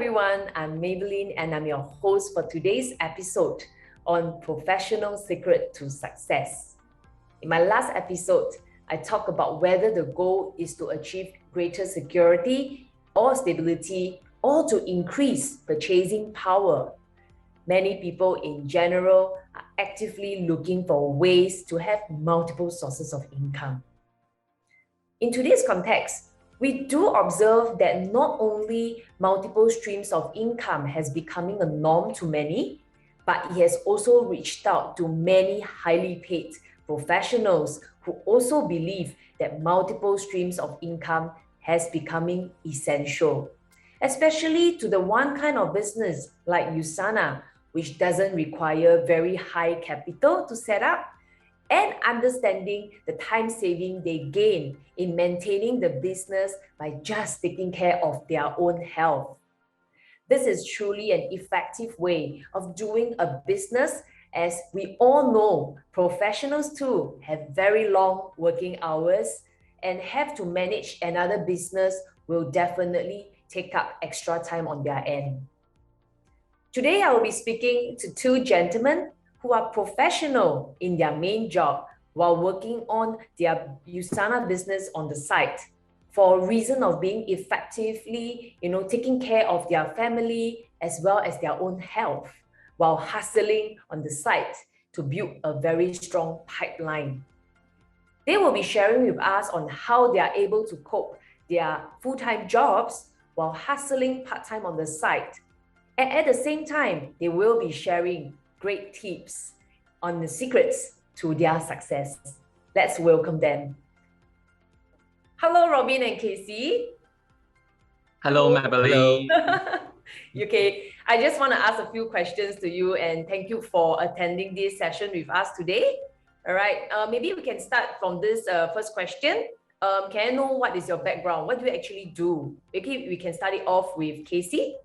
everyone, I'm Maybelline and I'm your host for today's episode on Professional Secret to Success. In my last episode, I talked about whether the goal is to achieve greater security or stability or to increase purchasing power. Many people in general are actively looking for ways to have multiple sources of income. In today's context, we do observe that not only multiple streams of income has becoming a norm to many, but it has also reached out to many highly paid professionals who also believe that multiple streams of income has becoming essential, especially to the one kind of business like USANA, which doesn't require very high capital to set up, and understanding the time saving they gain in maintaining the business by just taking care of their own health. This is truly an effective way of doing a business, as we all know professionals too have very long working hours and have to manage another business will definitely take up extra time on their end. Today, I will be speaking to two gentlemen who are professional in their main job while working on their USANA business on the side for a reason of being effectively, taking care of their family as well as their own health while hustling on the side to build a very strong pipeline. They will be sharing with us on how they are able to cope their full-time jobs while hustling part-time on the side. And at the same time, they will be sharing great tips on the secrets to their success. Let's welcome them. Hello, Robin and Casey. Hello, Maybelline. Okay, I just want to ask a few questions to you and thank you for attending this session with us today. All right, maybe we can start from this first question. Can I know what is your background? What do you actually do? Okay, we can start it off with Casey.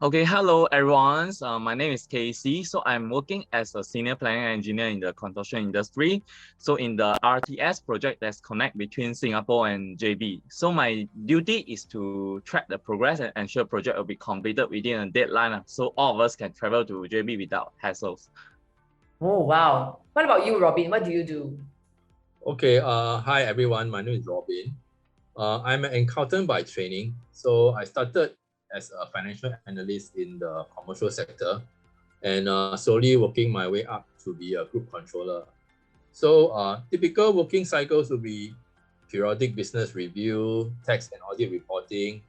Okay, hello everyone. My name is Casey. So I'm working as a senior planning engineer in the construction industry. So in the RTS project that's connect between Singapore and JB. So my duty is to track the progress and ensure project will be completed within a deadline. So all of us can travel to JB without hassles. Oh, wow. What about you, Robin? What do you do? Okay, hi everyone. My name is Robin. I'm an accountant by training. So I started as a financial analyst in the commercial sector and slowly working my way up to be a group controller. So typical working cycles will be periodic business review, tax and audit reporting,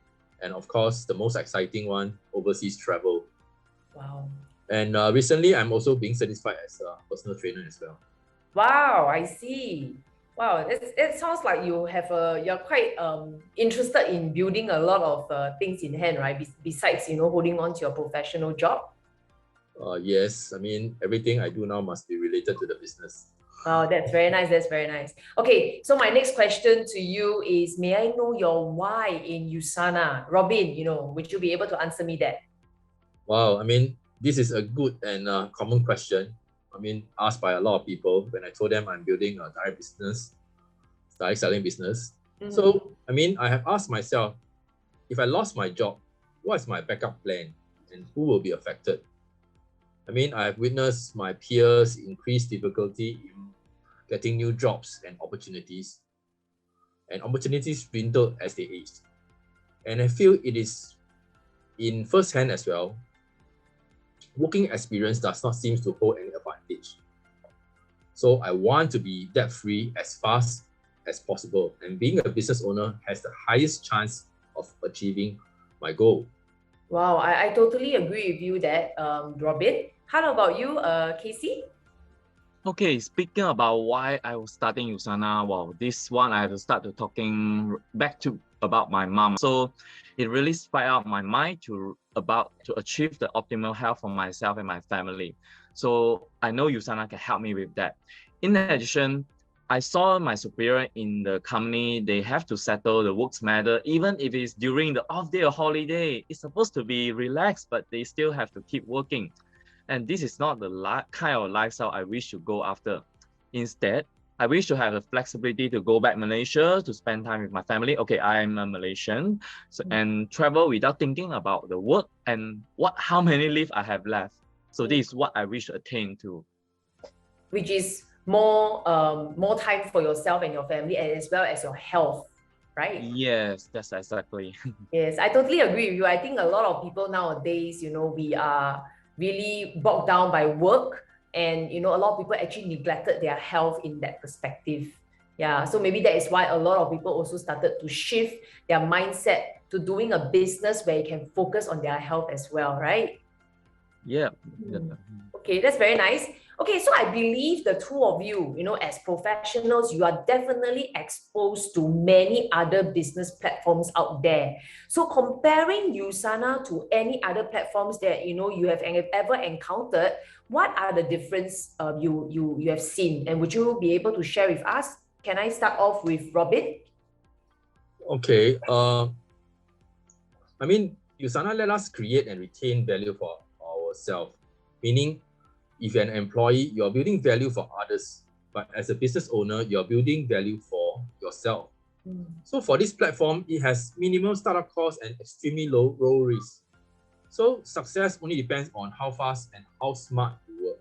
and of course, the most exciting one, overseas travel. Wow. And recently, I'm also being certified as a personal trainer as well. Wow, I see. Wow, it sounds like you're quite interested in building a lot of things in hand, right? Besides, holding on to your professional job. Yes, I mean, everything I do now must be related to the business. Wow, that's very nice. That's very nice. Okay, so my next question to you is, may I know your why in USANA? Robin, would you be able to answer me that? Wow, I mean, this is a good and common question. I mean, asked by a lot of people when I told them I'm building a direct selling business. Mm-hmm. So, I mean, I have asked myself, if I lost my job, what's my backup plan and who will be affected? I mean, I have witnessed my peers increase difficulty in getting new jobs and opportunities dwindle as they age. And I feel it is in first hand as well. Working experience does not seem to hold any advantage. So I want to be debt-free as fast as possible, and being a business owner has the highest chance of achieving my goal. Wow, I totally agree with you that, Robin. How about you, Casey? Okay, speaking about why I was starting USANA, well, this one I have to start to talking back to about my mom. So it really spiked out my mind to achieve the optimal health for myself and my family. So I know USANA can help me with that. In addition, I saw my superior in the company, they have to settle the works matter, even if it's during the off day or holiday. It's supposed to be relaxed, but they still have to keep working. And this is not the kind of lifestyle I wish to go after. Instead, I wish to have the flexibility to go back Malaysia to spend time with my family. Okay, I'm a Malaysian, so, and travel without thinking about the work and how many leave I have left. So this is what I wish to attain to. Which is more time for yourself and your family, and as well as your health, right? Yes, that's exactly. Yes, I totally agree with you. I think a lot of people nowadays, we are really bogged down by work, and a lot of people actually neglected their health in that perspective. Yeah, so maybe that is why a lot of people also started to shift their mindset to doing a business where you can focus on their health as well, right? Yeah. Okay, that's very nice. Okay, so I believe the two of you, as professionals, you are definitely exposed to many other business platforms out there. So comparing USANA to any other platforms that you have ever encountered, what are the difference you have seen, and would you be able to share with us? Can I start off with Robin? Okay. I mean, USANA let us create and retain value for ourselves, meaning if you're an employee, you're building value for others, but as a business owner, you're building value for yourself. So for this platform, it has minimal startup costs and extremely low risk. So success only depends on how fast and how smart you work.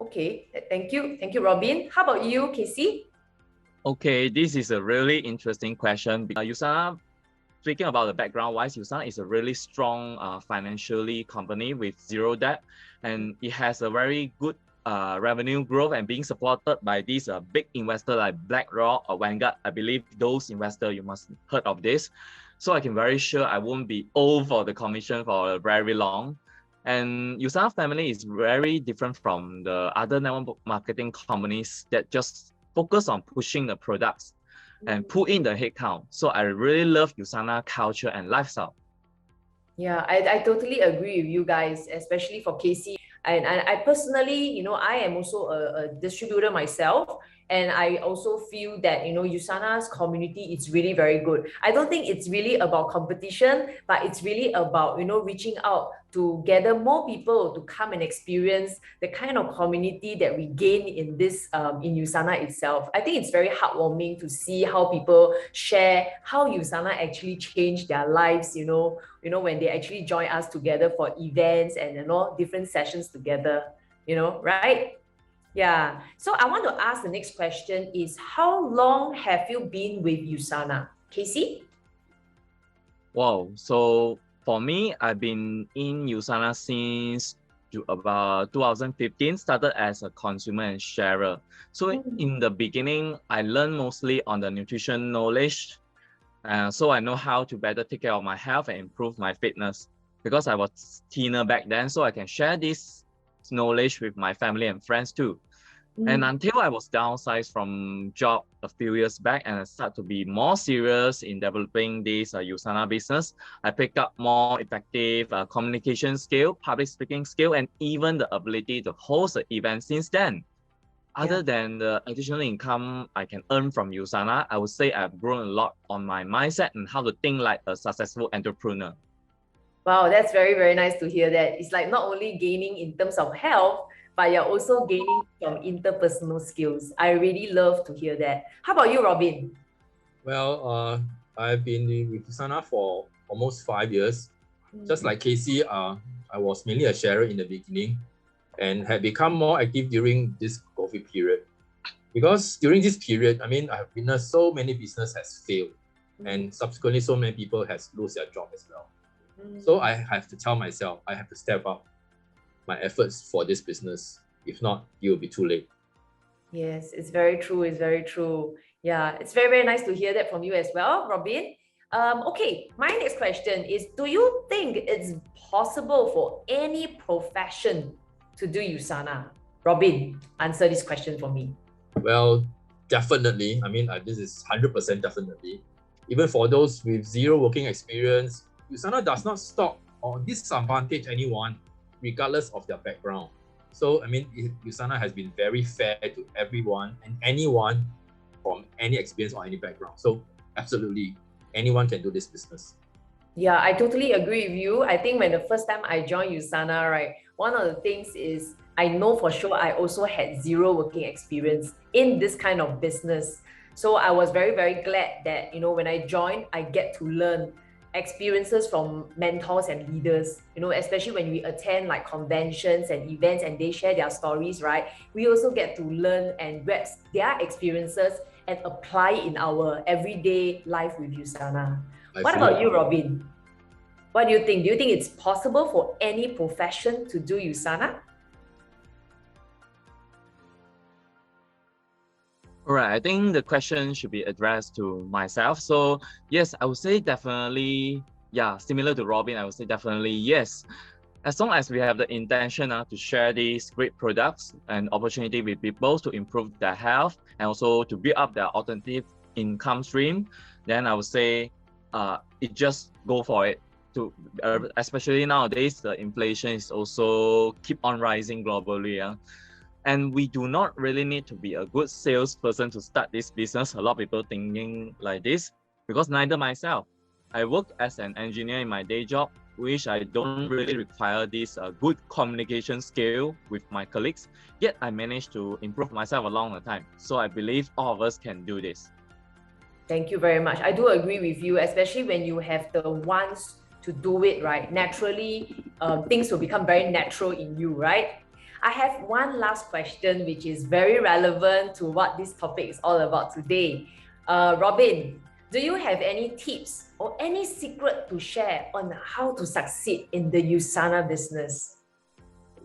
Okay, thank you, Robin. How about you, Casey? Okay, this is a really interesting question. USANA, speaking about the background wise, USANA is a really strong financially company with zero debt, and it has a very good revenue growth and being supported by these big investors like BlackRock or Vanguard. I believe those investors, you must heard of this. So I can very sure I won't be owed for the commission for very long. And USANA family is very different from the other network marketing companies that just focus on pushing the products and put in the headcount. So I really love USANA culture and lifestyle. Yeah, I totally agree with you guys, especially for Casey. And I personally, I am also a distributor myself. And I also feel that, USANA's community is really very good. I don't think it's really about competition, but it's really about, reaching out to gather more people to come and experience the kind of community that we gain in this, in USANA itself. I think it's very heartwarming to see how people share how USANA actually changed their lives, when they actually join us together for events and, different sessions together, right? Yeah. So I want to ask the next question is, how long have you been with USANA? Casey? Wow. So for me, I've been in USANA since about 2015, started as a consumer and sharer. So in the beginning, I learned mostly on the nutrition knowledge. So I know how to better take care of my health and improve my fitness because I was thinner back then. So I can share this knowledge with my family and friends too. And until I was downsized from job a few years back and I start to be more serious in developing this USANA business, I picked up more effective communication skill, public speaking skill, and even the ability to host an event since then. Other than the additional income I can earn from USANA, I would say I've grown a lot on my mindset and how to think like a successful entrepreneur. Wow, that's very, very nice to hear that. It's like not only gaining in terms of health, but you're also gaining from interpersonal skills. I really love to hear that. How about you, Robin? Well, I've been with USANA for almost 5 years. Just like Casey, I was mainly a sharer in the beginning and had become more active during this COVID period. Because during this period, I mean, I have witnessed so many business has failed and subsequently so many people has lost their job as well. So I have to tell myself, I have to step up my efforts for this business. If not, it will be too late. Yes, it's very true. It's very true. Yeah, it's very, very nice to hear that from you as well, Robin. Okay, my next question is, do you think it's possible for any profession to do USANA? Robin, answer this question for me. Well, definitely. I mean, this is 100% definitely. Even for those with zero working experience, USANA does not stop or disadvantage anyone regardless of their background. So, I mean, USANA has been very fair to everyone and anyone from any experience or any background. So, absolutely, anyone can do this business. Yeah, I totally agree with you. I think when the first time I joined USANA, right, one of the things is I know for sure I also had zero working experience in this kind of business. So I was very, very glad that, when I joined, I get to learn experiences from mentors and leaders, especially when we attend like conventions and events and they share their stories, right? We also get to learn and grab their experiences and apply in our everyday life with USANA. What about you, Robin? What do you think? Do you think it's possible for any profession to do USANA? All right, I think the question should be addressed to myself. So yes, I would say definitely, yeah, similar to Robin, I would say definitely yes. As long as we have the intention to share these great products and opportunity with people to improve their health and also to build up their alternative income stream, then I would say it just go for it. Especially nowadays, the inflation is also keep on rising globally. And we do not really need to be a good salesperson to start this business. A lot of people thinking like this, because neither myself. I work as an engineer in my day job, which I don't really require this good communication skill with my colleagues, yet I managed to improve myself along the time. So I believe all of us can do this. Thank you very much. I do agree with you, especially when you have the wants to do it, right? Naturally, things will become very natural in you, right? I have one last question, which is very relevant to what this topic is all about today. Robin, do you have any tips or any secret to share on how to succeed in the USANA business?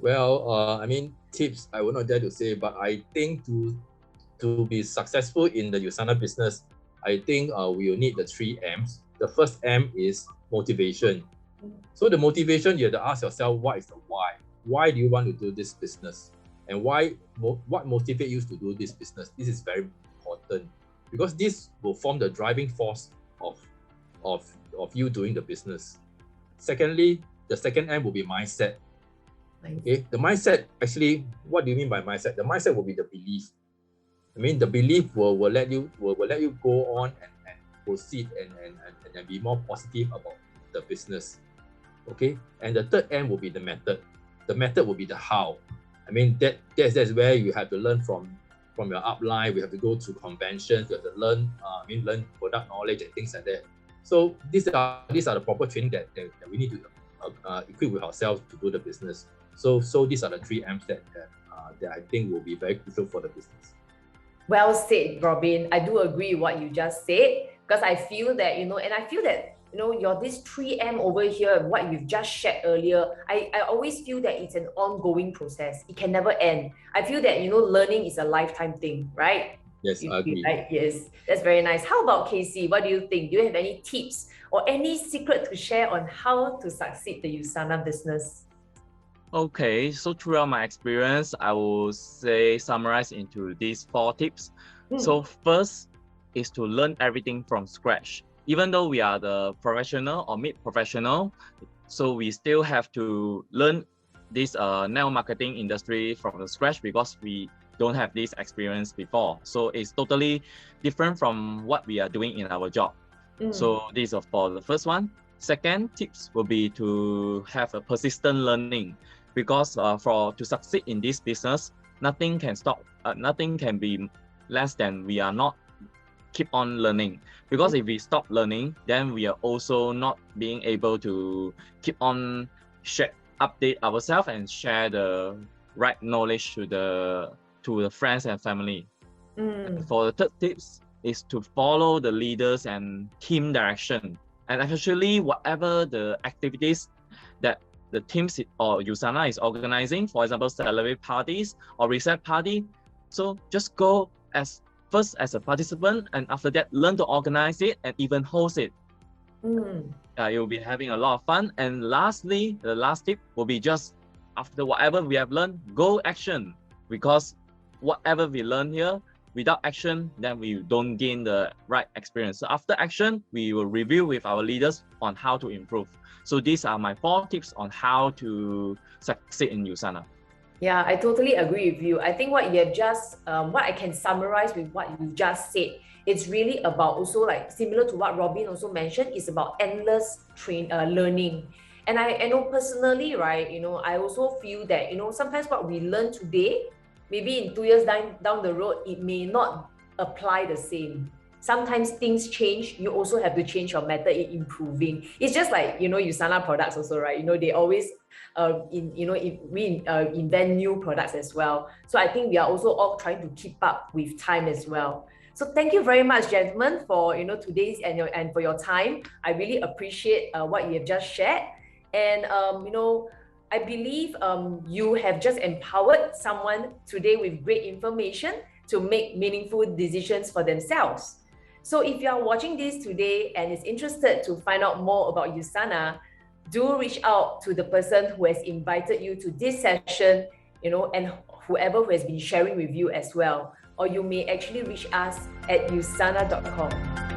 Well, tips, I would not dare to say, but I think to be successful in the USANA business, I think we will need the 3 M's. The first M is motivation. So the motivation, you have to ask yourself, what is the why? Why do you want to do this business? And what motivates you to do this business? This is very important because this will form the driving force of you doing the business. Secondly, the second M will be mindset. Okay, the mindset, actually, what do you mean by mindset? The mindset will be the belief. The belief will let you go on and proceed and be more positive about the business. Okay, and the third M will be the method. The method will be the how. That's where you have to learn from your upline. We have to go to conventions. We have to learn product knowledge and things like that. So these are the proper training that we need to equip with ourselves to do the business. So these are the 3 M's that I think will be very crucial for the business. Well said, Robin. I do agree with what you just said, because I feel that, and I feel that, your this 3M over here, what you've just shared earlier, I always feel that it's an ongoing process. It can never end. I feel that, learning is a lifetime thing, right? Yes, I agree. Right? Yes, that's very nice. How about Casey? What do you think? Do you have any tips or any secret to share on how to succeed the USANA business? Okay, so throughout my experience, I will say summarize into these 4 tips. So first is to learn everything from scratch. Even though we are the professional or mid-professional, so we still have to learn this network marketing industry from the scratch because we don't have this experience before. So it's totally different from what we are doing in our job. So these are for the first one. Second tips will be to have a persistent learning, because to succeed in this business, nothing can stop. Nothing can be less than we are not keep on learning. Because if we stop learning, then we are also not being able to keep on update ourselves and share the right knowledge to the friends and family. For the third tips is to follow the leaders and team direction. And actually, whatever the activities that the teams or USANA is organizing, for example, salary parties or reset party, so just go first as a participant, and after that, learn to organize it and even host it. You'll be having a lot of fun. And lastly, the last tip will be just after whatever we have learned, go action. Because whatever we learn here, without action, then we don't gain the right experience. So after action, we will review with our leaders on how to improve. So these are my 4 tips on how to succeed in USANA. Yeah, I totally agree with you. I think what you have just, what I can summarize with what you just said, it's really about also like similar to what Robin also mentioned, is about endless learning. And I know personally, right, I also feel that, sometimes what we learn today, maybe in 2 years down the road, it may not apply the same. Sometimes things change. You also have to change your method in improving. It's just like, USANA products also, right? They always invent new products as well. So I think we are also all trying to keep up with time as well. So thank you very much, gentlemen, for today's and for your time. I really appreciate what you have just shared. And I believe you have just empowered someone today with great information to make meaningful decisions for themselves. So if you are watching this today and is interested to find out more about USANA, do reach out to the person who has invited you to this session, and whoever who has been sharing with you as well. Or you may actually reach us at usana.com.